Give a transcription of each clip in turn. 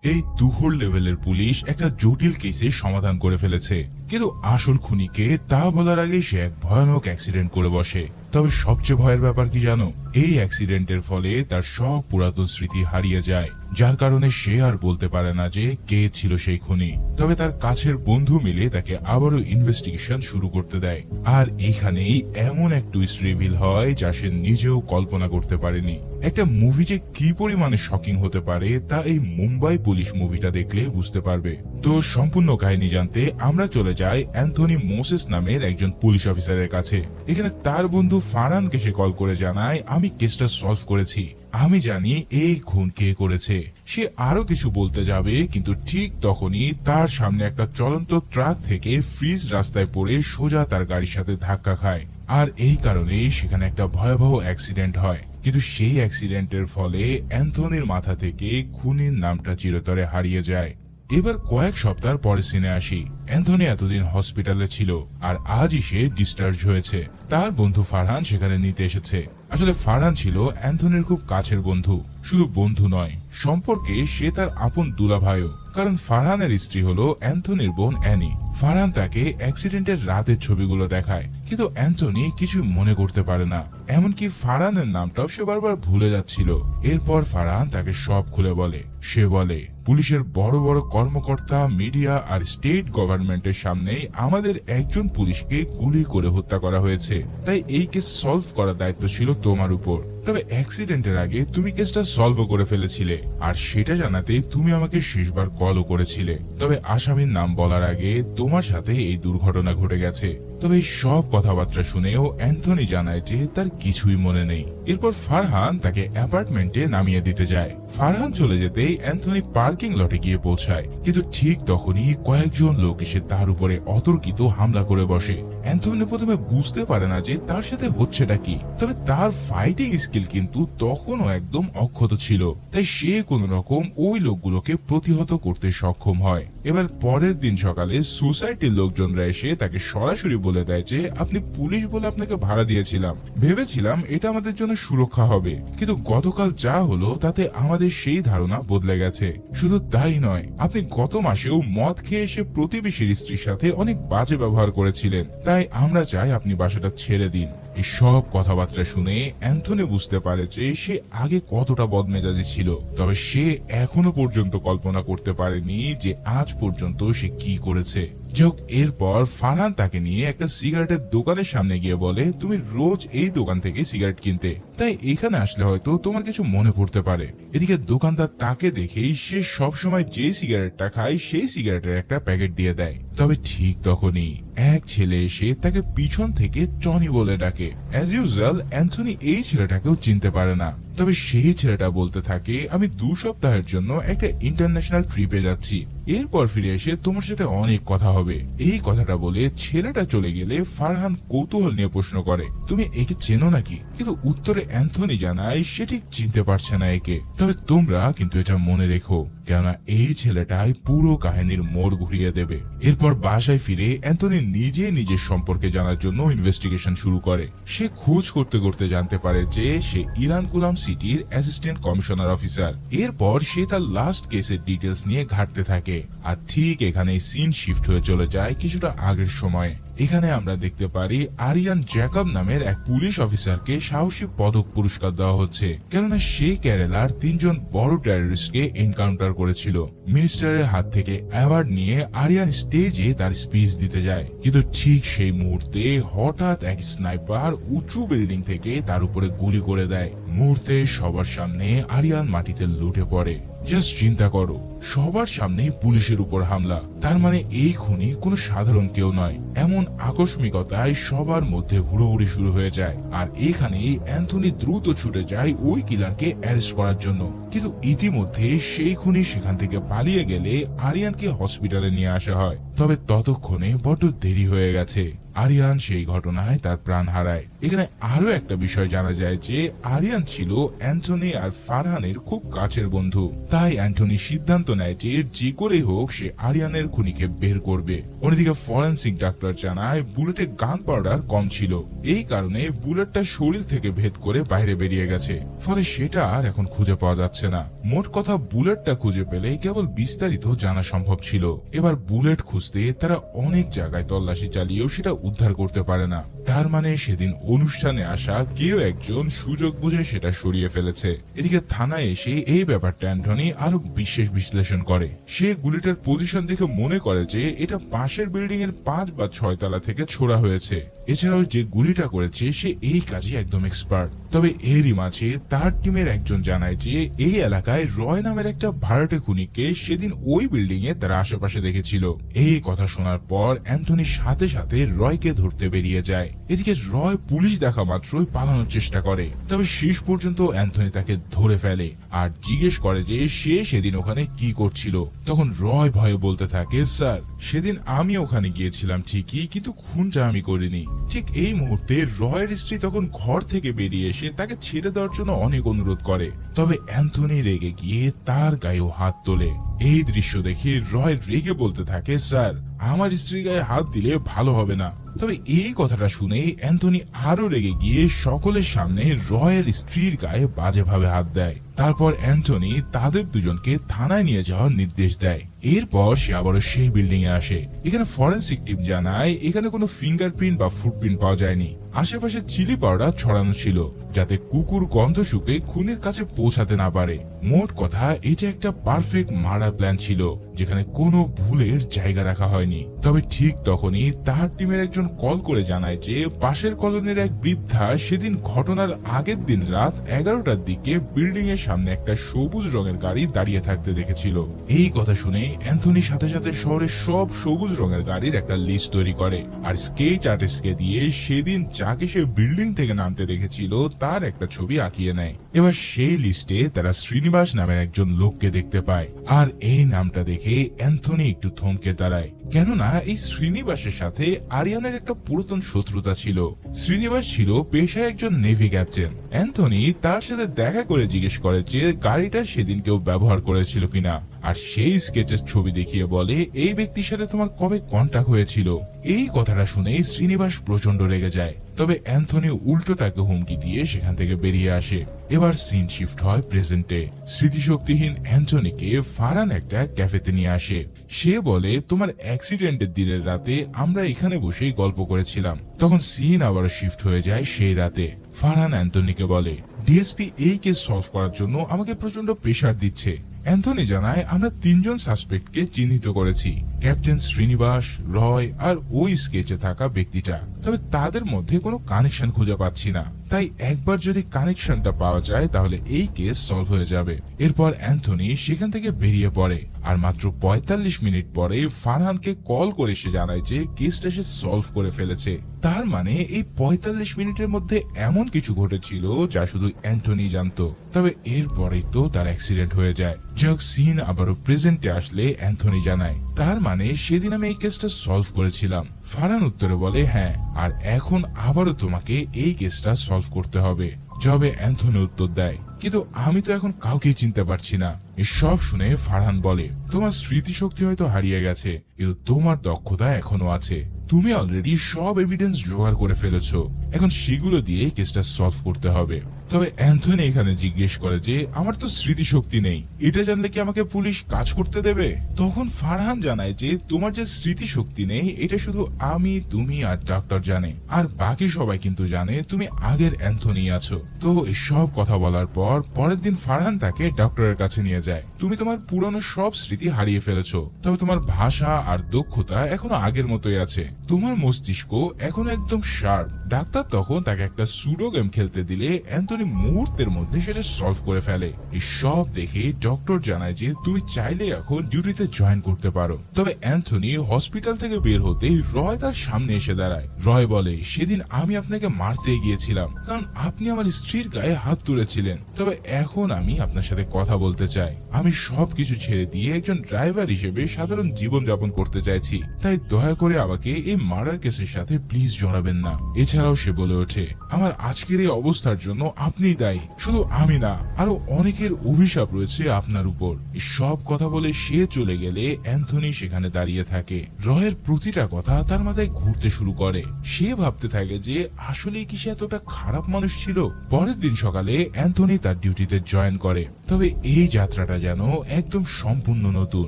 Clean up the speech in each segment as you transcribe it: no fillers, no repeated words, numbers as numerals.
এই দুহর লেভেলের পুলিশ একটা জটিল কেসের সমাধান করে ফেলেছে, কিন্তু আসল খুনিকে তা বলার আগে সে এক ভয়ানক অ্যাক্সিডেন্ট করে বসে। তবে সবচেয়ে ভয়ের ব্যাপার কি জানো? এই অ্যাক্সিডেন্টের ফলে তার সব পুরাতন স্মৃতি হারিয়ে যায়, যার কারণে সে আর বলতে পারে না যে কে ছিল সেই খুনি। তবে তার কাছের বন্ধু মিলে তাকে আবারও ইনভেস্টিগেশন শুরু করতে দেয়, আর এইখানেই এমন এক টুইস্ট রিভিল হয় যা সে নিজেও কল্পনা করতে পারেনি। একটা মুভি যে কি পরিমাণে শকিং হতে পারে তা এই মুম্বাই পুলিশ মুভিটা দেখলে বুঝতে পারবে। তো সম্পূর্ণ কাহিনী জানতে আমরা চলে যাই অ্যান্থনি মোসেস নামের একজন পুলিশ অফিসারের কাছে। এখানে তার বন্ধু ফারহানকে সে কল করে জানায়, আমি কেসটা সলভ করেছি, আমি জানি এই খুন কে করেছে। সে আরো কিছু বলতে যাবে, কিন্তু ঠিক তখনই তার সামনে একটা চলন্ত ট্রাক থেকে ফ্রিজ রাস্তায় পড়ে সোজা তার গাড়ির সাথে ধাক্কা খায়, আর এই কারণে সেখানে একটা ভয়াবহ অ্যাক্সিডেন্ট হয়। কিন্তু সেই অ্যাক্সিডেন্টের ফলে অ্যান্থনির মাথা থেকে খুনির নামটা চিরতরে হারিয়ে যায়। এবার কয়েক সপ্তাহ পরে সিনে আসি। অ্যান্থনি এতদিন হসপিটালে ছিল, আর আজই সে ডিসচার্জ হয়েছে। তার বন্ধু ফারহান সেখানে নিতে এসেছে। আসলে ফারহান ছিল অ্যান্থনির খুব কাছের বন্ধু, শুধু বন্ধু নয়, সম্পর্কে সে তার আপন দুলাভাইও। কারণ ফারহানের স্ত্রী হলো অ্যান্থনির বোন অ্যানি। ফারহান তাকে অ্যাক্সিডেন্টের রাতের ছবিগুলো দেখায়, কিন্তু অ্যান্থনি কিছু মনে করতে পারে না। এমনকি ফারহানের নামটাও সে বারবার ভুলে যাচ্ছিল। এরপর ফারহান তাকে সব খুলে বলে। সে বলে, পুলিশের বড় বড় কর্মকর্তা, মিডিয়া আর স্টেট গভর্নমেন্টের সামনেই আমাদের একজন পুলিশকে গুলি করে হত্যা করা হয়েছে, তাই এই কেস সলভ করার দায়িত্ব ছিল তোমার উপর। তবে অ্যাক্সিডেন্টের আগে তুমি কেসটা সলভ করে ফেলেছিলে, আর সেটা জানাতে তুমি আমাকে শেষবার কলও করেছিলে। তবে আসামির নাম বলার আগে তোমার সাথে এই দুর্ঘটনা ঘটে গেছে। তবে এই সব কথাবার্তা শুনেও অ্যান্থনি জানায় যে তার কিছুই মনে নেই। এরপর ফারহান তাকে অ্যাপার্টমেন্টে নামিয়ে দিতে যায়। ফারহান চলে যেতেই অ্যান্থনি পার্কিং লটে গিয়ে পৌঁছায়, কিন্তু ঠিক তখনই কয়েকজন লোক এসে তার উপরে অতর্কিত হামলা করে বসে। অ্যান্থনি প্রথমে বুঝতে পারে না যে তার সাথে হচ্ছেটা কি, তবে তার ফাইটিং স্কিল কিন্তু তখনও একদম অক্ষত ছিল, তাই সে কোন রকম ওই লোকগুলোকে প্রতিহত করতে সক্ষম হয়। এবার পরের দিন সকালে সোসাইটির লোকজনরা এসে তাকে সরাসরি বলে দেয় যে আপনি পুলিশ বলে আপনাকে ভাড়া দিয়েছিলাম, ভেবেছিলাম এটা আমাদের জন্য সুরক্ষা হবে, কিন্তু গতকাল যা হলো তাতে আমাদের সেই ধারণা বদলে গেছে। শুধু তাই নয়, আপনি গত মাসেও মদ খেয়ে এসে প্রতিবেশীর স্ত্রীর সাথে অনেক বাজে ব্যবহার করেছিলেন, তাই আমরা চাই আপনি বাসাটা ছেড়ে দিন। এই সব কথাবার্তা শুনে অ্যান্থনি বুঝতে পারে যে সে আগে কতটা বদমেজাজি ছিল, তবে সে এখনো পর্যন্ত কল্পনা করতে পারেনি যে আজ পর্যন্ত সে কি করেছে। যাক, এরপর ফারহান তাকে নিয়ে একটা সিগারেটের দোকানের সামনে গিয়ে বলে, তুমি রোজ এই দোকান থেকে সিগারেট কিনতে, তাই এখানে আসলে হয়তো তোমার কিছু মনে পড়তে পারে। এদিকে দোকানদার তাকে দেখেই সে সবসময় যে সিগারেটটা খায় সেই সিগারেটের একটা প্যাকেট দিয়ে দেয়। তবে ঠিক তখনই এক ছেলে এসে তাকে পিছন থেকে জনি বলে ডাকে। অ্যাজ ইউজুয়াল অ্যান্থনি এই ছেলেটাকেও চিনতে পারে না। তবে সেই ছেলেটা বলতে থাকে, আমি 2 সপ্তাহের জন্য একটা ইন্টারন্যাশনাল ট্রিপে যাচ্ছি, এরপর ফিরে এসে তোমার সাথে অনেক কথা হবে। এই কথাটা বলে ছেলেটা চলে গেলে ফারহান কৌতূহল নিয়ে প্রশ্ন করে, তুমি একে চেনো নাকি? কিন্তু উত্তরে অ্যান্থনি জানায় সে ঠিক চিনতে পারছে না একে। তবে তোমরা কিন্তু এটা মনে রেখো, কেননা এই ছেলেটাই পুরো কাহিনীর মোড় ঘুরিয়ে দেবে। এরপর বাসায় ফিরে অ্যান্থনি নিজের সম্পর্কে জানার জন্য ইনভেস্টিগেশন শুরু করে। সে খোঁজ করতে করতে জানতে পারে যে সে ইরানকুলাম সিটির অ্যাসিস্ট্যান্ট কমিশনার অফিসার। এরপর সে তার লাস্ট কেসের ডিটেলস নিয়ে ঘাটতে থাকে, আর ঠিক এখানে সিন শিফট হয়ে চলে যায় কিছুটা আগের সময়ে। এখানে আমরা দেখতে পারি আরিয়ান জ্যাকব নামের এক পুলিশ অফিসারকে সাহসী পদক পুরস্কার দেওয়া হচ্ছে, কেননা সে কেরালার 3 জন বড় টেররিস্টকে এনকাউন্টার করেছিল। মিনিস্টারের হাত থেকে অ্যাওয়ার্ড নিয়ে আরিয়ান স্টেজে তার স্পিচ দিতে যায়, কিন্তু ঠিক সেই মুহূর্তে হঠাৎ এক স্নাইপার উঁচু বিল্ডিং থেকে তার উপরে গুলি করে দেয়। মুহূর্তে সবার সামনে আরিয়ান মাটিতে লুটে পড়ে। জাস্ট চিন্তা করো, সবার সামনে পুলিশের উপর হামলা, তার মানে এই খুনি কোনো সাধারণ কেউ নয়। এমন আকস্মিকতায় সবার মধ্যে হুড়োহুড়ি শুরু হয়ে যায়, আর এখানেই অ্যান্থনি দ্রুত ছুটে যায় ওই কিলারকে অ্যারেস্ট করার জন্য। কিন্তু ইতিমধ্যে সেই খুনি সেখান থেকে পালিয়ে গেলে আরিয়ানকে হসপিটালে নিয়ে আসা হয়। তবে ততক্ষণে বড্ড দেরি হয়ে গেছে। আরিয়ান সেই ঘটনায় তার প্রাণ হারায়। এখানে আরো একটা বিষয় জানা যায় যে আরিয়ান ছিল অ্যান্থনি আর ফারহানের খুব কাছের বন্ধু। তাই অ্যান্থনি সিদ্ধান্ত নেয় যে যে করেই হোক সে আরিয়ানের খুনিকে বের করবে। অন্যদিকে ফরেন্সিক ডাক্তার জানায় বুলেটে গান পাউডার কম ছিল, এই কারণে বুলেটটা শরীর থেকে ভেদ করে বাইরে বেরিয়ে গেছে, ফলে সেটা আর এখন খুঁজে পাওয়া যাচ্ছে না। মোট কথা বুলেটটা খুঁজে পেলে কেবল বিস্তারিত জানা সম্ভব ছিল। এবার বুলেট খুঁজতে তারা অনেক জায়গায় তল্লাশি চালিয়েও সেটা উদ্ধার করতে পারে না। তার মানে সেদিন অনুষ্ঠানে আসা কেউ একজন সুযোগ বুঝে সেটা সরিয়ে ফেলেছে। এদিকে থানায় এসে এই ব্যাপারটা অ্যান্থনি আরো বিশেষ বিশ্লেষণ করে। সে গুলিটার পজিশন দেখে মনে করে যে এটা পাশের বিল্ডিং এর 5 বা 6 তলা থেকে ছোড়া হয়েছে। এছাড়াও যে গুলিটা করেছে সে এই কাজে একদম এক্সপার্ট। তবে এরই মাঝে তার টিমের একজন জানায় যে এই এলাকায় রয় নামের একটা ভাড়াটে খুনিকে সেদিন ওই বিল্ডিং এ তারা আশেপাশে দেখেছিল। এই কথা শোনার পর অ্যান্থনি সাথে সাথে রয়কে ধরতে বেরিয়ে যায়। এদিকে রয় পুলিশ দেখা মাত্রই পালানোর চেষ্টা করে, তবে শেষ পর্যন্ত অ্যান্থনি তাকে ধরে ফেলে আর জিজ্ঞেস করে যে সে সেদিন ওখানে কি করছিল। তখন রয় ভয়ে বলতে থাকে, স্যার সেদিন আমি ওখানে গিয়েছিলাম ঠিকই, কিন্তু খুনটা আমি করিনি। ঠিক এই মুহূর্তে রয়ের স্ত্রী তখন ঘর থেকে বেরিয়ে এসে তাকে ছেড়ে দেওয়ার জন্য অনেক অনুরোধ করে, তবে অ্যান্থনি রেগে গিয়ে তার গায়েও হাত তোলে। এই দৃশ্য দেখে রয় রেগে বলতে থাকে, স্যার আমার স্ত্রীর গায়ে হাত দিলে ভালো হবে না। তবে এই কথাটা শুনে অ্যান্থনি আরো রেগে গিয়ে সকলের সামনে রয়ের স্ত্রীর গায়ে বাজেভাবে হাত দেয়। তারপর অ্যান্থনি তাদের দুজনকে থানায় নিয়ে যাওয়ার নির্দেশ দেয়। এরপর সে আবারও সেই বিল্ডিং এ আসে। এখানে ফরেন্সিক টিম জানায় এখানে কোনো ফিঙ্গারপ্রিন্ট বা ফুটপ্রিন্ট পাওয়া যায়নি। আশেপাশে চিলি পাউডার ছড়ানো ছিল যাতে কুকুর গন্ধ শুকে খুনের কাছে পৌঁছাতে না পারে। মোট কথা এটা একটা পারফেক্ট মার্ডার প্ল্যান ছিল যেখানে কোনো ভুলের জায়গা রাখা হয়নি। তবে ঠিক তখনই তার টিমের একজন কল করে জানায় যে পাশের কলোনির এক বৃদ্ধা সেদিন ঘটনার আগের দিন রাত 11টার দিকে বিল্ডিং এর সামনে একটা সবুজ রঙের গাড়ি দাঁড়িয়ে থাকতে দেখেছিল। এই কথা শুনে অ্যান্থনি সাথে সাথে শহরের সব সবুজ রঙের গাড়ির একটা লিস্ট তৈরি করে আর স্কেচ আর্টিস্টকে দিয়ে সেদিন যাকে সে বিল্ডিং থেকে নামতে দেখেছিল তার একটা ছবি আঁকিয়ে নেয়। এবার সেই লিস্টে তারা শ্রীনিবাস নামের একজন লোককে দেখতে পায় আর এই নামটা দেখে অ্যান্থনি একটু থমকে দাঁড়ায়, কেননা এই শ্রীনিবাসের সাথে আরিয়ানের একটা পুরাতন শত্রুতা ছিল। শ্রীনিবাস ছিল পেশায় একজন নেভি ক্যাপ্টেন। অ্যান্থনি তার সাথে দেখা করে জিজ্ঞেস করে যে গাড়িটা সেদিন কেউ ব্যবহার করেছিল কিনা, আর সেই স্কেচের ছবি দেখিয়ে বলে এই ব্যক্তির সাথে তোমার কবে কন্টাক্ট হয়েছিল। এই কথাটা শুনে শ্রীনিবাস প্রচন্ড রেগে যায়, তবে অ্যান্থনি উল্টো তাকে হুমকি দিয়ে সেখান থেকে বেরিয়ে আসে। এবার সিন শিফট হয় প্রেজেন্টে। স্মৃতিশক্তিহীন অ্যান্থনিকে ফারহান একটা ক্যাফেতে নিয়ে আসে। সে বলে তোমার অ্যাক্সিডেন্টের দিনের রাতে আমরা এখানে বসেই গল্প করেছিলাম। তখন সিন আবার শিফট হয়ে যায় সেই রাতে। ফারহান অ্যান্থনিকে বলে ডিএসপি এই কেস সলভ করার জন্য আমাকে প্রচন্ড প্রেসার দিচ্ছে। অ্যান্থনি জানায় আমরা 3 জন সাসপেক্টকে চিহ্নিত করেছি, ক্যাপ্টেন শ্রীনিবাস, রয় আর ওই স্কেচে থাকা ব্যক্তিটা। তবে তাদের মধ্যে কোনো কানেকশন খুঁজে পাচ্ছি না, তাই একবার যদি কানেকশনটা পাওয়া যায় তাহলে এই কেস সলভ হয়ে যাবে। এরপর অ্যান্থনি সেখান থেকে বেরিয়ে পড়ে আর মাত্র 45 মিনিট পরে ফারহানকে কল করে সে জানায় যে কেসটা সে সলভ করে ফেলেছে। তার মানে এই 45 মিনিটের মধ্যে এমন কিছু ঘটেছিল যা শুধু অ্যান্থনি জানতো। তবে এরপরেই তো তার অ্যাক্সিডেন্ট হয়ে যায়। যাক, সিন আবারও প্রেজেন্টে আসলে অ্যান্থনি জানায় তার মানে সেদিন আমি এই কেসটা সলভ করেছিলাম। ফারহান উত্তরে বলে হ্যাঁ, আর এখন আবারও তোমাকে এই কেসটা সলভ করতে হবে। জবে অ্যান্থনি উত্তর দেয় কিন্তু আমি তো এখন কাউকেই চিনতে পারছি না। এসব শুনে ফারহান বলে তোমার স্মৃতিশক্তি হয়তো হারিয়ে গেছে, কিন্তু তোমার দক্ষতা এখনো আছে। তুমি অলরেডি সব এভিডেন্স জোগাড় করে ফেলেছো, এখন সেগুলো দিয়ে কেসটা সলভ করতে হবে। তবে অ্যান্থনি এখানে জিজ্ঞেস করে যে আমার তো স্মৃতিশক্তি নেই, এটা জানলে কি আমাকে পুলিশ কাজ করতে দেবে? তখন ফারহান জানায় যে তোমার যে স্মৃতিশক্তি নেই এটা শুধু আমি, তুমি আর ডক্টর জানে, আর বাকি সবাই কিন্তু জানে তুমি আগের অ্যান্থনি আছো। তো এসব কথা বলার পর পরের দিন ফারহান তাকে ডক্টরের কাছে নিয়ে যায়। তুমি তোমার পুরনো সব স্মৃতি হারিয়ে ফেলেছো, তবে তোমার ভাষা আর দক্ষতা এখনো আগের মতোই আছে। তোমার মস্তিষ্ক এখনো একদম শার্প। ডাক্তার তখন তাকে একটা সুডো গেম খেলতে দিলে অ্যান্থনি অ্যান্থনি মুহূর্তের মধ্যে সেটা সলভ করে ফেলে। এই সব দেখে ডক্টর জানায় যে তুমি চাইলে এখন ডিউটিতে জয়েন করতে পারো। তবে অ্যান্থনি হসপিটাল থেকে বের হতেই রয় তার সামনে এসে দাঁড়ায়। রয় বলে, সেদিন আমি আপনাকে মারতে গিয়েছিলাম কারণ আপনি আমার স্ত্রীর গায়ে হাত তুলেছিলেন। তবে এখন আমি আপনার সাথে কথা বলতে চাই। আমি সবকিছু ছেড়ে দিয়ে একজন ড্রাইভার হিসেবে সাধারণ জীবন যাপন করতে চাইছি, তাই দয়া করে আমাকে এই মার্ডার কেসের সাথে প্লিজ জড়াবেন না। এছাড়াও সে বলে ওঠে, আমার আজকের এই অবস্থার জন্য আপনিই দায়ী, শুধু আমি না, আরো অনেকের অভিশাপ রয়েছে আপনার উপর। সব কথা বলে সে চলে গেলে অ্যান্থনি সেখানে দাঁড়িয়ে থাকে। রয়ের প্রতিটা কথা তার মাথায় ঘুরতে শুরু করে। সে ভাবতে থাকে যে আসলে কি সে এতটা খারাপ মানুষ ছিল। পরের দিন সকালে অ্যান্থনি তার ডিউটিতে জয়েন করে। তবে এই যাত্রাটা যেন একদম সম্পূর্ণ নতুন।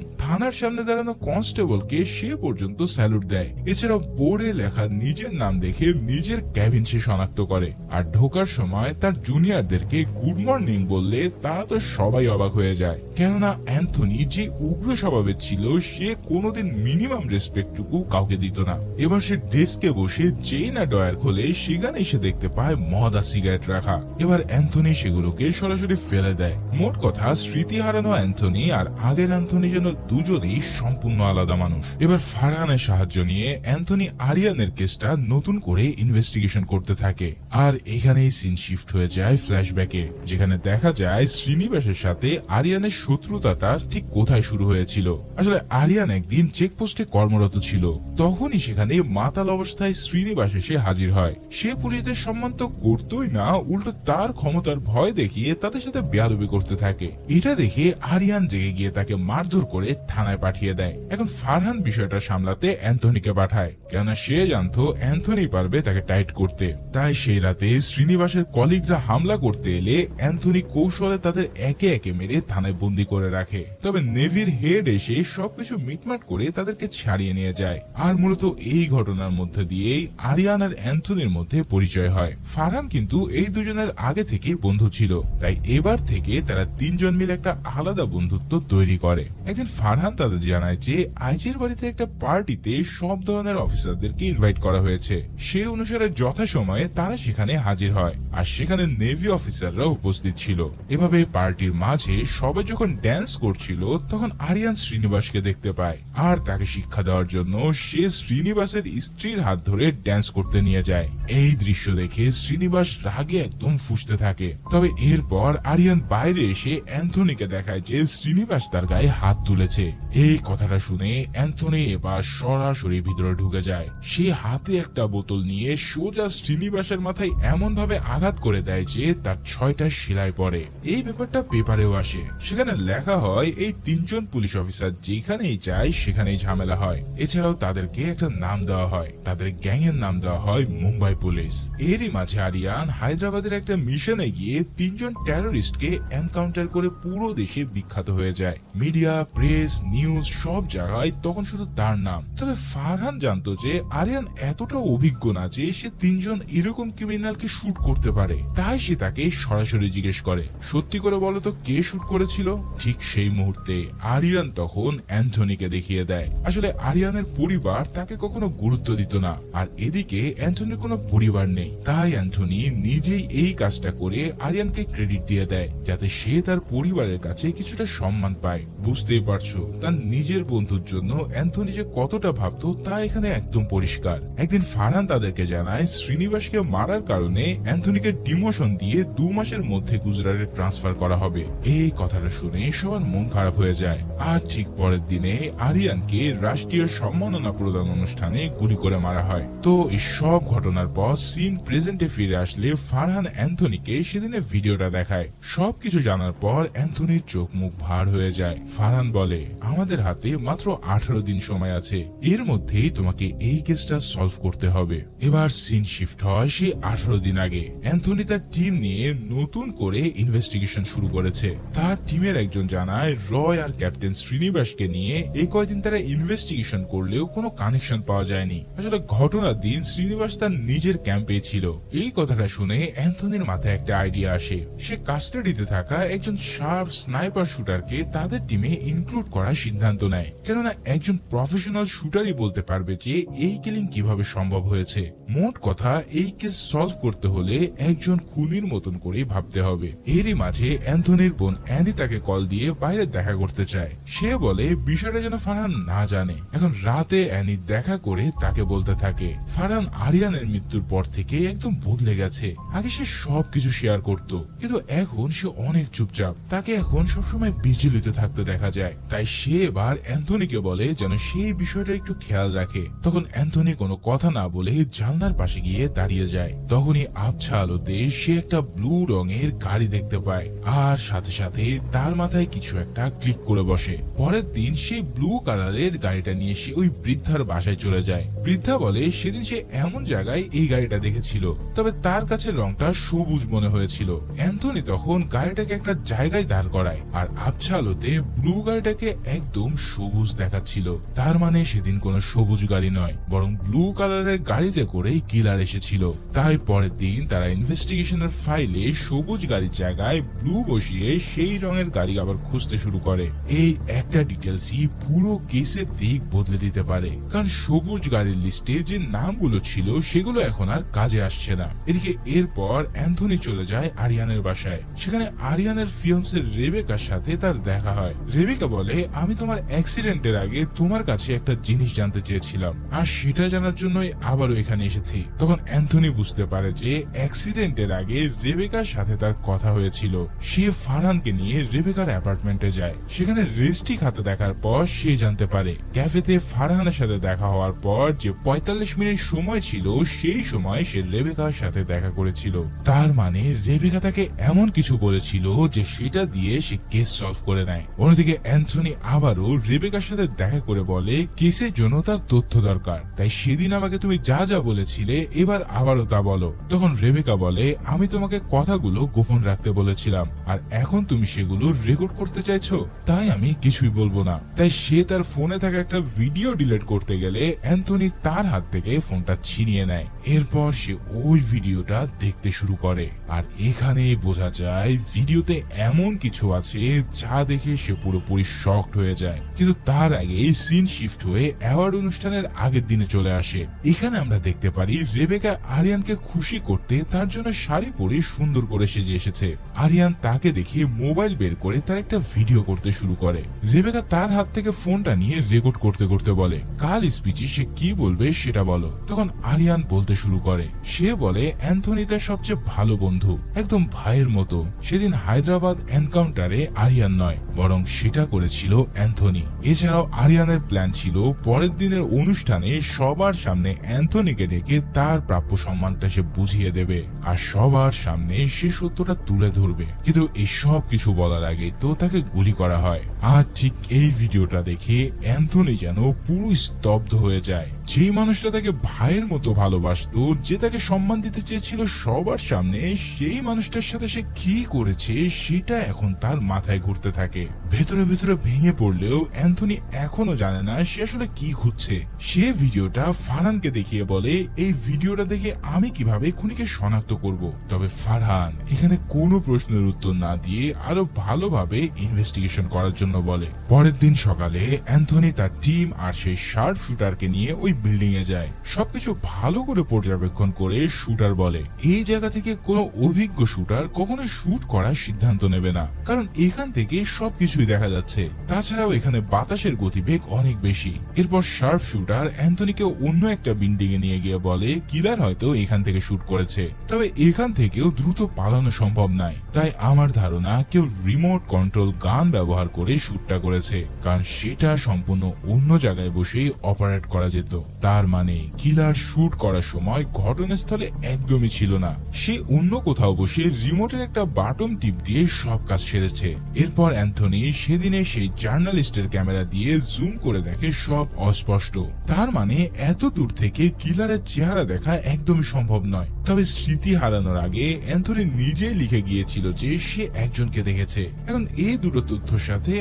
থানার সামনে দাঁড়ানো কনস্টেবলকে সে পর্যন্ত স্যালুট দেয়। এছাড়া বোর্ডে লেখা নিজের নাম দেখে নিজের ক্যাবিন সে শনাক্ত করে। আর ঢোকার সময় তার জুনিয়রদেরকে গুড মর্নিং বললে তারা তো সবাই অবাক হয়ে যায়, কেননা অ্যান্থনি যে উগ্র স্বভাবের ছিল সে কোনোদিন মিনিমাম রেসপেক্টটুকু কাউকে দিত না। এবার সে ডেস্কে বসে যেই না ডয়ার খোলে সেখানে এসে দেখতে পায় মদ আর সিগারেট রাখা। এবার অ্যান্থনি সেগুলোকে সরাসরি ফেলে দেয়। মোট কথা, স্মৃতি হারানো অ্যান্থনি আর আগের অ্যান্থনি যেন দুজনেই সম্পূর্ণ আলাদা মানুষ। এবার ফারহানের সাহায্য নিয়ে অ্যান্থনি আরিয়ানের কেসটা নতুন করে ইনভেস্টিগেশন করতে থাকে। আর এখানেই সিন শিফট হয়ে যায় ফ্ল্যাশব্যাকে, যেখানে দেখা যায় শ্রীনিবাসের সাথে আরিয়ানের শত্রুতাটা ঠিক কোথায় শুরু হয়েছিল। আসলে আরিয়ান একদিন চেকপোস্টে কর্মরত ছিল, তখনই সেখানে মাতাল অবস্থায় শ্রীনিবাস এসে হাজির হয়। সে পুলিশদের সম্মান তো করতোই না, উল্টো তার ক্ষমতার ভয় দেখিয়ে তাদের সাথে বেয়াদবি করতে থাকে। এটা দেখে আরিয়ান রেগে গিয়ে তাকে মারধর করে থানায় পাঠিয়ে দেয়। এখন ফারহান বিষয়টা সামলাতে অ্যান্থনিকে পাঠায়, কেননা সে জানতো অ্যান্থনি পারবে তাকে টাইট করতে। তাই সেই রাতে শ্রীনিবাসের কলিগরা হামলা করতে এলে অ্যান্থনি কৌশলে তাদের একে একে মেরে থানায় বন্দি করে রাখে। তবে নেভির হেড এসে সবকিছু মিটমাট করে তাদেরকে ছাড়িয়ে নিয়ে যায়। আর মূলত এই ঘটনার মধ্যে দিয়েই আরিয়ান আর অ্যান্থনির মধ্যে পরিচয় হয়। ফারহান কিন্তু এই দুজনের আগে থেকেই বন্ধু ছিল, তাই এবার থেকে তারা তিনজন মিলে একটা আলাদা বন্ধুত্ব তৈরি করে। একদিন ফারহান তাদের জানায় যে আইজির বাড়িতে একটা পার্টিতে সব ধরনের অফিসারদেরকে ইনভাইট করা হয়েছে। সে অনুসারে যথাসময়ে তারা সেখানে হাজির হয়, আর সেখানে নেভি অফিসাররা উপস্থিত ছিল। এভাবে পার্টির মাঝে সবাই যখন ড্যান্স করছিল তখন আরিয়ান শ্রীনিবাসকে দেখতে পায়, আর তাকে শিক্ষা দেওয়ার জন্য সে শ্রীনিবাসের স্ত্রীর হাত ধরে ড্যান্স করতে নিয়ে যায়। এই দৃশ্য দেখে শ্রীনিবাস রাগে একদম ফুঁসতে থাকে। তবে এরপর আরিয়ান বাইরে এসে অ্যান্থনিকে দেখায় যে শ্রীনিবাস তার গায়ে হাত তুলেছে। এই কথাটা শুনে অ্যান্থনি এবার সরাসরি ভিতরে ঢুকে যায়। সে হাতে একটা বোতল নিয়ে সোজা শ্রীনিবাসের মাথায় এমন ভাবে আঘাত করে দেয় যে তার 6টা সেলাই পড়ে। এই ব্যাপারটা পেপারেও আসে, সেখানে লেখা হয় এই তিনজন পুলিশ অফিসার যেখানেই যায় সেখানেই ঝামেলা হয়। এছাড়াও তাদেরকে একটা নাম দেওয়া হয়, তাদের গ্যাং এর নাম দেওয়া হয় মুম্বাই পুলিশ। এরই মাঝে আরিয়ান হায়দ্রাবাদের একটা মিশনে গিয়ে তিনজন টেররিস্টকে এনকাউন্টার করে পুরো দেশে বিখ্যাত হয়ে যায়। মিডিয়া, প্রেস, নিউজ সব জায়গায় তখন শুধু তার নাম। তবে ফারহান জানতো যে আরিয়ান এতটা অভিজ্ঞ না যে সে তিনজন এরকম ক্রিমিনালকে শুট করতে পারে। তাই সে তাকে সরাসরি জিজ্ঞেস করে, সত্যি করে বলো তো কে শুট করেছিল? ঠিক সেই মুহূর্তে আরিয়ান তখন অ্যান্থনিকে দেখিয়ে দেয়। আসলে আরিয়ানের পরিবার তাকে কখনো গুরুত্ব দিত না, আর এদিকে অ্যান্থনির কোনো পরিবার নেই। তাই অ্যান্থনি নিজেই এই কাজটা করে আরিয়ানকে ক্রেডিট দিয়ে দেয়, যাতে সে তার পরিবারের কাছে কিছুটা সম্মান পায়। বুঝতেই পারছো তার নিজের বন্ধুর জন্য অ্যান্থনি যে কতটা ভাবতো তা এখানে একদম পরিষ্কার। একদিন ফারহান তাদেরকে জানায় শ্রীনিবাসকে মারার কারণে অ্যান্থনিকে ডিমোশন দিয়ে 2 মাসের মধ্যে গুজরাটে ট্রান্সফার করা হবে। এই কথাটা শুনে সবার মন খারাপ হয়ে যায়। আর ঠিক পরের দিনে আরিয়ানকে রাষ্ট্রীয় সম্মাননা প্রদান অনুষ্ঠানে গুলি করে মারা হয়। তো এই সব ঘটনার পর সিন প্রেজেন্টে ফিরে আসলে ফারহান অ্যান্থনিকে সেদিনের ভিডিওটা দেখায়। সবকিছু জানার পর অ্যান্থনির চোখ মুখ ভার হয়ে যায়। ফারহান বলে, আমাদের হাতে মাত্র 18 দিন সময় আছে, এর মধ্যেই তোমাকে এই কেসটা সলভ করতে হবে। এবার সিন শিফট হয় সে 18 দিন আগে। অ্যান্থনি তার টিম নিয়ে নতুন করে ইনভেস্টিগেশন শুরু করেছে। তার টিমের একজন জানায় রয় আর ক্যাপ্টেন শ্রীনিবাসকে নিয়ে এই কয়দিন তারা ইনভেস্টিগেশন করলেও কোনো কানেকশন পাওয়া যায়নি। আসলে ঘটনার দিন শ্রীনিবাস তার নিজের ক্যাম্পে ছিল। এই কথাটা শুনে অ্যান্থনির মাথায় একটা আইডিয়া আসে। সে কাস্টাডিতে থাকা একজন শার্প স্নাইপার শুটারকে তাদের টিমে ইনক্লুড করার সিদ্ধান্ত নেয়, কেননা একজন প্রফেশনাল শুটারই বলতে পারবে যে এই কিলিং কিভাবে সম্ভব হয়েছে। মোট কথা, এই কেস সলভ করতে হলে একজন খুনির মতন করেই ভাবতে হবে। এরই মাঝে অ্যান্থনির বোন অ্যানি তাকে কল দিয়ে বাইরে দেখা করতে চায়। সে বলে বিষয়টা যেন ফারহান না জানে। এখন রাতে অ্যানি দেখা করে তাকে বলতে থাকে ফারহান আরিয়ানের মৃত্যুর পর থেকে একদম বদলে গেছে। আগে সে সবকিছু শেয়ার করত, কিন্তু এখন সে অনেক চুপচাপ। তাকে এখন সবসময় বিচলিত থাকতে দেখা যায়। তাই সে এবার অ্যান্থনিকে বলে যেন সেই বিষয়টা একটু খেয়াল রাখে। তখন অ্যান্থনি কোনো কথা না বলে জানলার পাশে গিয়ে দাঁড়িয়ে যায়। তখনই আবছা আলোতে সে একটা ব্লু রঙের গাড়ি দেখতে পায়, আর সাথে সাথে তার মাথায় কিছু একটা ক্লিক করে বসে। পরের দিন সেই ব্লু কালারের গাড়িটা নিয়ে সে ওই বৃদ্ধার বাসায় চলে যায়। বৃদ্ধা বলে সেদিন সে এমন জায়গায় এই গাড়িটা দেখেছিল, তবে তার কাছে রংটা সবুজ মনে হয়েছিল। অ্যান্থনি তখন গাড়িটাকে একটা জায়গায় দাঁড় করায়, আর আবছা আলোতে ব্লু গাড়িটাকে একদম সবুজ দেখাচ্ছিল। তার মানে সেদিন কোনো সবুজ গাড়ি নয়, বরং ব্লু কালারের গাড়িতে করেই কিলার এসেছিল। তাই পরের দিন তারা ইনভেস্টিগেশনের ফাইলে সবুজ গাড়ির জায়গায় ব্লু বসিয়ে সেই রঙের গাড়ি আবার খুঁজতে শুরু করে। এই একটা ডিটেলসই পুরো কেসের দিক বদলে দিতে পারে, কারণ সবুজ গাড়ির লিস্টে যে নামগুলো ছিল সেগুলো এখন আর কাজে আসছে না। এদিকে এরপর অ্যান্থনি চলে যায় আরিয়ানের বাসায়। সেখানে আরিয়ানের ফিয়ন্সে রেবেকার সাথে তার দেখা হয়। রেবেকা বলে আমি তোমার অ্যাক্সিডেন্টের আগে তোমার কাছে একটা জিনিস জানতে চেয়েছিলাম, আর সেটা জানার জন্যই আবারও এখানে এসেছি। তখন অ্যান্থনি বুঝতে পারে যে অ্যাক্সিডেন্টের আগে রেবেকার সাথে তার কথা হয়েছিল। সে ফারহানকে নিয়ে রেবেকার অ্যাপার্টমেন্টে যায়। সেখানে রেস্টি খাতে দেখার পর সে জানতে পারে ক্যাফেতে ফারহানের সাথে দেখা হওয়ার পর যে 45 মিনিট সময় ছিল, সেই সময় সে রেবেকার সাথে দেখা করেছিল। তার মানে রেবেকা তাকে এমন কিছু বলেছিল যে সেটা দিয়ে সে কেস সলভ করে নেয়। অন্যদিকে অ্যান্থনি আবারও রেবেকার সাথে দেখা করে বলে কেসের জন্য তার তথ্য দরকার, তাই সেদিন আমাকে তুমি যা যা বলেছিলে এবার আবারও তা বলো। তখন রেবেকা বলে আমি তোমাকে কথাগুলো গোপন রাখতে বলেছিলাম, আর এখন তুমি সেগুলো রেকর্ড করতে চাইছো, তাই আমি কিছুই বলবো না। তাই সে তার ফোনে থাকা একটা ভিডিও ডিলিট করতে গেলে অ্যান্থনি তার হাত থেকে ফোনটা ছিনিয়ে নেয়। এরপর সে ওই ভিডিওটা দেখতে শুরু করে, আর এখানে বোঝা যায় ভিডিওতে এমন কিছু আছে যা দেখে সে পুরোপুরি শকড হয়ে যায়। কিন্তু তার আগে সিন শিফট হয়ে অ্যাওয়ার্ড অনুষ্ঠানের আগের দিনে চলে আসে। এখানে আমরা দেখতে পারি রেবেকা আরিয়ানকে খুশি করতে তার জন্য শাড়ি পরে সুন্দর করে সেজে এসেছে। আরিয়ান তাকে দেখে মোবাইল বের করে তার একটা ভিডিও করতে শুরু করে। রেবেকা তার হাত থেকে ফোনটা নিয়ে রেকর্ড করতে করতে বলে কাল স্পিচে সে কি বলবে সেটা বলো। তখন আরিয়ান বলতে শুরু করে। সে বলে অ্যান্থনি তার সবচেয়ে ভালো বন্ধু, একদম ভাইয়ের মতো। সেদিন হায়দ্রাবাদ এনকাউন্টারে আরিয়ান নয়, বরং সেটা করেছিল অ্যান্থনি। এছাড়াও আরিয়ানের প্ল্যান ছিল পরের দিনের অনুষ্ঠানে সবার সামনে অ্যান্থনিকে ডেকে তার প্রাপ্য সম্মানটা সে বুঝিয়ে দেবে, আর সবার সামনে সে সত্যটা তুলে ধরবে। কিন্তু এই সব কিছু বলার আগে তো তাকে গুলি করা হয়। আর ঠিক এই ভিডিওটা দেখে অ্যান্থনি যেন পুরো স্তব্ধ হয়ে যায়। যেই মানুষটা তাকে ভাইয়ের মতো ভালোবাসতো, যে তাকে সম্মান দিতে চেয়েছিল সবার সামনে, সেই মানুষটার সাথে সে কি করেছে সেটা এখন তার মাথায় ঘুরতে থাকে। ভেতরে ভেতরে ভেঙে পড়লেও অ্যান্থনি এখনো জানে না সে আসলে কি খুঁজছে। সে ভিডিওটা ফারহানকে দেখিয়ে বলে এই ভিডিওটা দেখে আমি কিভাবে খুনিকে শনাক্ত করব। তবে ফারহান এখানে কোনো প্রশ্নের উত্তর না দিয়ে আরো ভালোভাবে ইনভেস্টিগেশন করার জন্য বলে। পরের দিন সকালে অ্যান্থনি তার টিম আর সেই শার্প শুটারকে নিয়ে ওই বিল্ডিং এ যায়। সবকিছু ভালো করে পর্যবেক্ষণ করে শুটার বলে এই জায়গা থেকে কোনো অভিজ্ঞ শুটার কখনো শুট করার সিদ্ধান্ত নেবে না, কারণ এখান থেকে সবকিছুই দেখা যাচ্ছে। তাছাড়াও এখানে বাতাসের গতিবেগ অনেক বেশি। এরপর শার্প শুটার অ্যান্থনিকে অন্য একটা বিল্ডিং এ নিয়ে গিয়ে বলে কিলার হয়তো এখান থেকে শুট করেছে, তবে এখান থেকেও দ্রুত পালানো সম্ভব নয়। তাই আমার ধারণা কেউ রিমোট কন্ট্রোল গান ব্যবহার করে শুটটা করেছে, কারণ সেটা সম্পূর্ণ অন্য জায়গায় বসেই অপারেট করা যেত। তার মানে কিলার শুট করার সময় ঘটনাস্থলে একদমই ছিল না, সে অন্য কোথাও বসে রিমোটের একটা বাটন টিপ দিয়ে সব কাজ সেরেছে। এরপর অ্যান্থনি সেদিনে সেই জার্নালিস্টের ক্যামেরা দিয়ে জুম করে দেখে সব অস্পষ্ট। তার মানে এত দূর থেকে কিলারের চেহারা দেখা একদমই সম্ভব নয়। তবে স্মৃতি হারানোর আগে অ্যান্থনি নিজেই লিখে গিয়েছিল যে সে একজনকে দেখেছে। এখন এই দুটো তথ্যের সাথে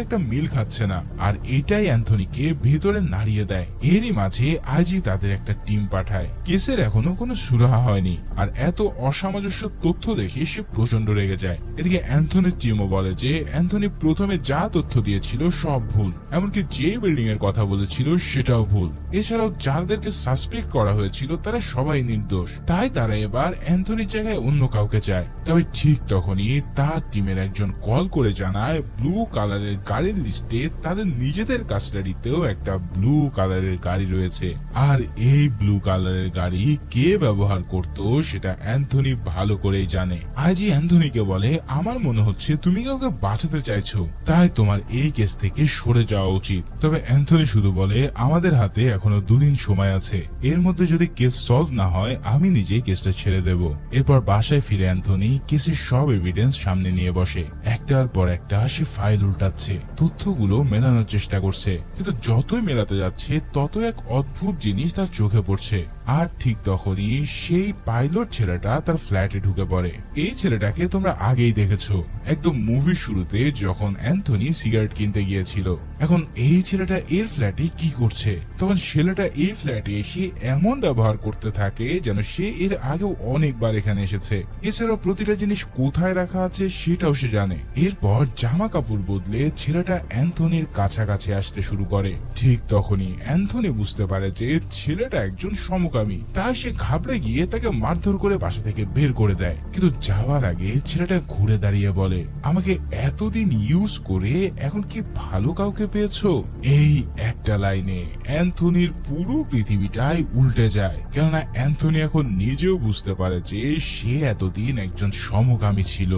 একটা মিল খাচ্ছে না, আর এটাই অ্যান্থনিকে ভেতরে নাড়িয়ে দেয়। এরই মাঝে আজই তাদের একটা টিম পাঠায়। কেসের এখনো কোনো সুরাহা হয়নি, আর এত অসামঞ্জস্য তথ্য দেখে সে প্রচন্ড রেগে যায়। এদিকে অ্যান্থনির টিমও বলে যে অ্যান্থনি প্রথমে যা তথ্য দিয়েছিল সব ভুল, এমনকি যে বিল্ডিং এর কথা বলেছিল সেটাও ভুল। এছাড়াও যাদেরকে সাসপেক্ট করা হয়েছিল তারা সবাই নির্দোষ, তাই তারা এবার অ্যান্থনির জায়গায় অন্য কাউকে চায়। তবে ঠিক তখনই তার টিমের একজন কল করে জানায় ব্লু কালারের গাড়ির লিস্টে তাদের নিজেদের কাস্টাডিতেও একটা ব্লু কালারের গাড়ি রয়েছে, আর এই ব্লু কালারের গাড়ি কে ব্যবহার করত সেটা অ্যান্থনি ভালো করেই জানে। আজই অ্যান্থনিকে বলে, আমার মনে হচ্ছে তুমি কাউকে বাঁচাতে চাইছো, তাই তোমার এই কেস থেকে সরে যাওয়া উচিত। তবে অ্যান্থনি শুধু বলে, আমাদের হাতে এখনো 2 দিন সময় আছে, এর মধ্যে যদি কেস সলভ না হয় আমি নিজেই কেসটা ছেড়ে দেব। এরপর বাসায় ফিরে অ্যান্থনি কেসের সব এভিডেন্স সামনে নিয়ে বসে। একটার পর একটা সে ফাইল উল্টাচ্ছে, তথ্যগুলো মেলানোর চেষ্টা করছে, কিন্তু যতই মেলাতে যাচ্ছে ততই এক অদ্ভুত জিনিস তার চোখে পড়ছে। আর ঠিক তখনই সেই পাইলট ছেলেটা তার ফ্ল্যাটে ঢুকে পড়ে। এই ছেলেটাকে তোমরা আগেই দেখেছো একদম মুভির শুরুতে যখন অ্যান্থনি সিগারেট কিনতে গিয়েছিল। এখন এই ছেলেটা এর ফ্ল্যাটে কি করছে? তখন ছেলেটা এই ফ্ল্যাটে এসে এমন ব্যবহার করতে থাকে যেন সে এর আগেও অনেকবার এখানে এসেছে। এছাড়াও প্রতিটা জিনিস কোথায় রাখা আছে সেটাও সে জানে। এরপর জামা কাপড় বদলে ছেলেটা অ্যান্থনির কাছাকাছি আসতে শুরু করে। ঠিক তখনই অ্যান্থনি বুঝতে পারে যে ছেলেটা একজন সমকামী, তাই সে ঘাবড়ে গিয়ে তাকে মারধর করে বাসা থেকে বের করে দেয়। কিন্তু যাওয়ার আগে ছেলেটা ঘুরে দাঁড়িয়ে বলে, আমাকে এতদিন ইউজ করে এখন কি ভালো কাউকে পেয়েছো? এই একটা লাইনে অ্যান্থনির পুরো পৃথিবীটাই উল্টে যায়, কেননা অ্যান্থনি এখন নিজেও বুঝতে পারে যে সে এতদিন একজন সমকামী ছিল,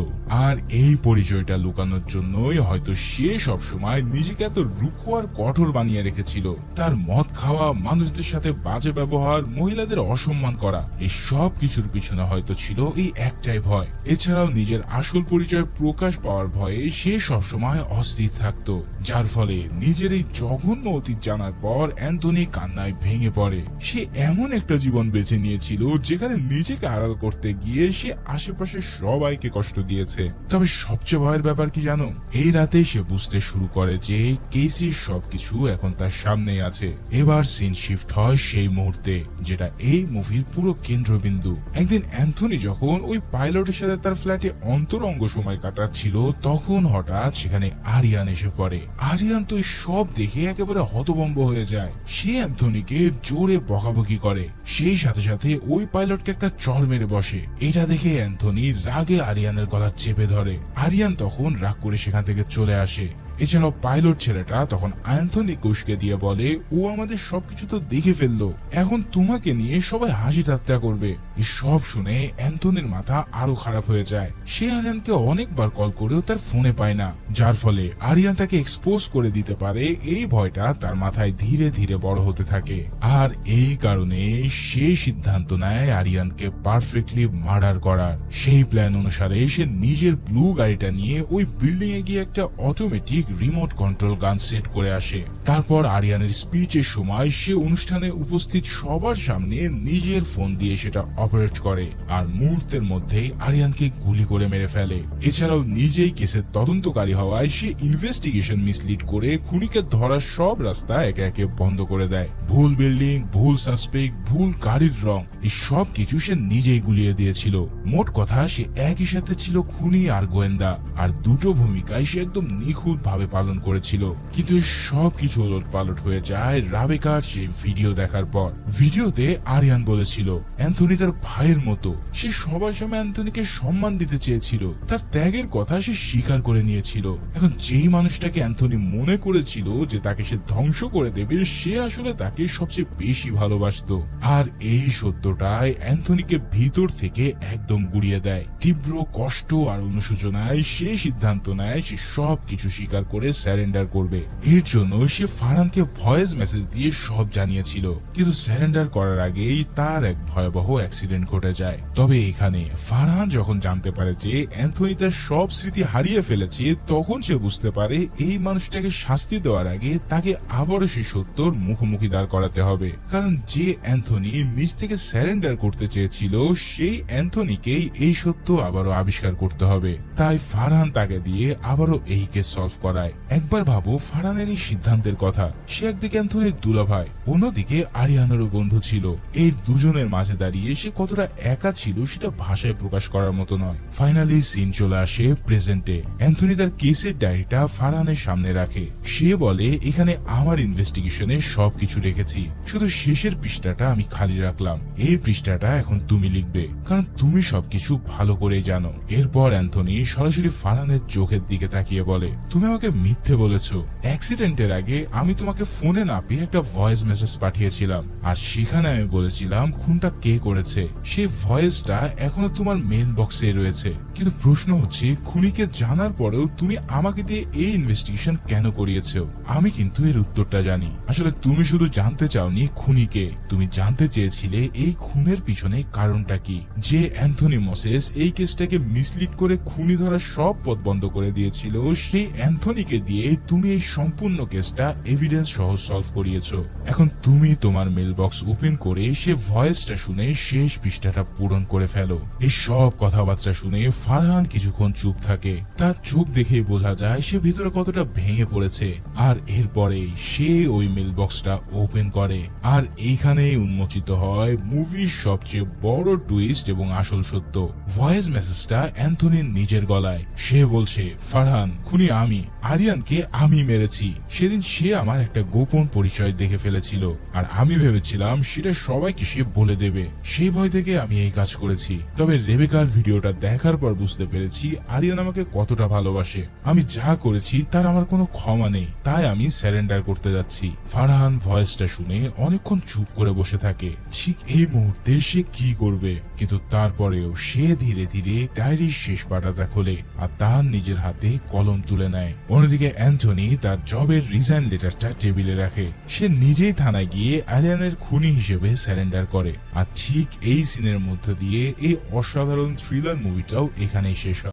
আর এই পরিচয়টা লুকানোর জন্যই হয়তো সে সবসময় নিজেকে এত রুক্ষ আর কঠোর বানিয়ে রেখেছিল। তার মদ খাওয়া, মানুষদের সাথে বাজে ব্যবহার, মহিলাদের অসম্মান করা, এই সব কিছুর পিছনে হয়তো ছিল এই একটাই ভয়। এছাড়াও নিজের আসল পরিচয় প্রকাশ পাওয়ার ভয়ে সে সবসময় অস্থির থাকতো, যার ফলে নিজের এই জঘন্য অতীত জানার পর অ্যান্থনি কান্নায় ভেঙে পড়ে। সে এমন একটা জীবন বেছে নিয়েছিল যেখানে নিজেকে আড়াল করতে গিয়ে সে আশেপাশে সবাইকে কষ্ট দিয়েছে। তবে সবচেয়ে ভয়ের ব্যাপার কি জানো? এই রাতে সে বুঝতে শুরু করে যে কেসির সবকিছু এখন তার সামনেই আছে। এবার সিন শিফট হয় সেই মুহূর্তে যেটা এই মুভির পুরো কেন্দ্রবিন্দু। একদিন অ্যান্থনি যখন ওই পাইলটের সাথে তার ফ্ল্যাটে অন্তরঙ্গ সময় কাটাচ্ছিল, তখন হঠাৎ সেখানে আরিয়ান এসে পড়ে। আরিয়ান তো সব দেখে একেবারে হতভম্ব হয়ে যায়। সে অ্যান্থনিকে জোরে বকাবকি করে, সেই সাথে সাথে ওই পাইলটকে একটা চড় মেরে বসে। এটা দেখে অ্যান্থনি রাগে আরিয়ানের গলা চেপে ধরে। আরিয়ান তখন রাগ করে সেখান থেকে চলে আসে। এছাড়াও পাইলট ছেলেটা তখন অ্যান্থনি কুশকে দিয়ে বলে, ও আমাদের সবকিছু তো দেখে ফেললো, এখন তোমাকে নিয়ে সবাই হাসি ঠাট্টা করবে। এই সব শুনে অ্যান্থনির মাথা আরো খারাপ হয়ে যায়। সে আরিয়ানকে অনেকবার কল করেও তার ফোনে পায় না, যার ফলে আরিয়ান তাকে এক্সপোজ করে দিতে পারে। এই ভয়টা তার মাথায় ধীরে ধীরে বড় হতে থাকে, আর এই কারণে সে সিদ্ধান্ত নেয় আরিয়ানকে পারফেক্টলি মার্ডার করার। সেই প্ল্যান অনুসারে সে নিজের ব্লু গাড়িটা নিয়ে ওই বিল্ডিং এ গিয়ে একটা অটোমেটিক রিমোট কন্ট্রোল গান সেট করে আসে। তারপর আরিয়ানের স্পিচের সময় সে অনুষ্ঠানে উপস্থিত সবার সামনে নিজের ফোন দিয়ে সেটা অপারেট করে, আর মুহূর্তের মধ্যেই আরিয়ানকে গুলি করে মেরে ফেলে। এছাড়াও নিজেই কেসের তদন্তকারী হওয়ায় সে ইনভেস্টিগেশন মিসলিড করে খুনিকে ধরার সব রাস্তা একে একে বন্ধ করে দেয়। ভুল বিল্ডিং, ভুল সাসপেক্ট, ভুল গাড়ির রং, এই সব কিছু সে নিজেই গুলিয়ে দিয়েছিল। মোট কথা সে একই সাথে ছিল খুনি আর গোয়েন্দা, আর দুটো ভূমিকায় সে একদম নিখুঁত ভাবে পালন করেছিল। কিন্তু সব কিছু ওলট পালট হয়ে যায় রাবেকার সেই ভিডিও দেখার পর। ভিডিওতে আরিয়ান বলেছিল অ্যান্থনি তার ভাইয়ের মতো, সে সবার সামনে অ্যান্থনিকে সম্মান দিতে চেয়েছিল, তার ত্যাগের কথা সে স্বীকার করে নিয়েছিল। এখন যেই মানুষটাকে অ্যান্থনি মনে করেছিল যে তাকে সে ধ্বংস করে দেবে, সে আসলে তাকে সবচেয়ে বেশি ভালোবাসতো। আর এই সত্যটাই অ্যান্থনিকে ভিতর থেকে একদম গুড়িয়ে দেয়। তীব্র কষ্ট আর অনুশোচনায় সে সিদ্ধান্ত নেয় সে সব কিছু স্বীকার স্বীকার করে স্যারেন্ডার করবে। এর জন্য সে ফারহানকে ভয়েস মেসেজ দিয়ে সব জানিয়েছিল, কিন্তু স্যারেন্ডার করার আগেই তার এক ভয়াবহ অ্যাক্সিডেন্ট ঘটে যায়। তবে এখানে ফারহান যখন জানতে পারে যে অ্যান্থনি তার সব স্মৃতি হারিয়ে ফেলেছে, তখন সে বুঝতে পারে এই মানুষটাকে শাস্তি দেওয়ার আগে তাকে আবারও সেই সত্যর মুখোমুখি দাঁড় করাতে হবে। কারণ যে অ্যান্থনি নিজ থেকে স্যারেন্ডার করতে চেয়েছিল, সেই অ্যান্থনিকেই এই সত্য আবারও আবিষ্কার করতে হবে। তাই ফারহান তাকে দিয়ে আবারও এই কেস সলভ করায়। একবার ভাবো ফারহানের এই সিদ্ধান্তের কথা। সে একদিকে অ্যান্থনির দুলাভাই, অন্যদিকে আরিয়ানারও বন্ধু ছিল। এই দুজনের মাঝে দাঁড়িয়ে সে কতটা একা ছিল সেটা ভাষায় প্রকাশ করার মতো নয়। ফাইনালি সিন চলে আসে প্রেজেন্টে। অ্যান্থনি তার কেসের ডায়েরিটা ফারহানের সামনে রাখে। সে বলে, এখানে আমার ইনভেস্টিগেশনে সবকিছু রেখেছি, শুধু শেষের পৃষ্ঠাটা আমি খালি রাখলাম। এই পৃষ্ঠাটা এখন তুমি লিখবে, কারণ তুমি সবকিছু ভালো করেই জানো। এরপর অ্যান্থনি সরাসরি ফারহানের চোখের দিকে তাকিয়ে বলে, তুমি আমাকে মিথ্যে বলেছো। অ্যাক্সিডেন্টের আগে আমি তোমাকে ফোনে না পেয়ে একটা ভয়েস মেসেজ পাঠিয়েছিলাম, আর সেখানে আমি বলেছিলাম খুনটা কে করেছে। সেই ভয়েসটা এখনো তোমার মেল বক্সে রয়েছে। কিন্তু প্রশ্ন হচ্ছে, খুনিকে জানার পরেও তুমি আমাকে দিয়ে এই ইনভেস্টিগেশন কেন করিয়েছো? আমি কিন্তু এর উত্তরটা জানি। আসলে তুমি শুধু জানতে চাওনি খুনিকে, তুমি জানতে চেয়েছিলে এই খুনের পিছনে কারণটা কি। যে অ্যান্থনি মোসেস এই কেসটাকে মিসলিড করে খুনি ধরার সব পথ বন্ধ করে দিয়েছিল, সেই অ্যান্থনিকে দিয়ে তুমি এই সম্পূর্ণ কেসটা এভিডেন্স সহ সলভ করিয়েছো। এখন তুমি তোমার মেল বক্স ওপেন করে সে ভয়েসটা শুনে শেষ পৃষ্ঠাটা পূরণ করে ফেলো। এই সব কথাবার্তা শুনে ফারহান কিছুক্ষণ চুপ থাকে। তার চোখ দেখেই বোঝা যায় সে ভিতরে কতটা ভেঙে পড়েছে। আর এরপরেই সে ওই মেল বক্সটা ওপেন করে, আর এইখানেই উন্মোচিত হয় মুভির সবচেয়ে বড় টুইস্ট এবং আসল সত্য। ভয়েস মেসেজটা অ্যান্থনির নিজের গলায়। সে বলছে, ফারহান, খুনি আমি, আরিয়ানকে আমি মেরেছি। সেদিন সে আমার একটা গোপন পরিচয় দেখে ফেলেছিল, আর আমি ভেবেছিলাম সেটা সবাইকে সে বলে দেবে। সেই ভয় থেকে আমি এই কাজ করেছি। তবে রেবেকার ভিডিওটা দেখার পর বুঝতে পেরেছি আরিয়ান আমাকে কতটা ভালোবাসে। আমি যা করেছি তার আমার কোনো ক্ষমা নেই, তাই আমি স্যারেন্ডার করতে যাচ্ছি। ফারহান ভয়েসটা শুনে অনেকক্ষণ চুপ করে বসে থাকে। ঠিক এই মুহূর্তে সে কি করবে, কিন্তু তারপরেও সে ধীরে ধীরে ডায়েরির শেষ পাতাটা খোলে আর তার নিজের হাতে কলম তুলে নেয়। অন্যদিকে অ্যান্থনি তার জবের রিজাইন লেটারটা টেবিলে রাখে। সে নিজেই থানায় গিয়ে আরিয়ানের খুনি হিসেবে স্যারেন্ডার করে। আর ঠিক এই সিনের মধ্য দিয়ে এই অসাধারণ থ্রিলার মুভিটাও এখানেই শেষ হয়।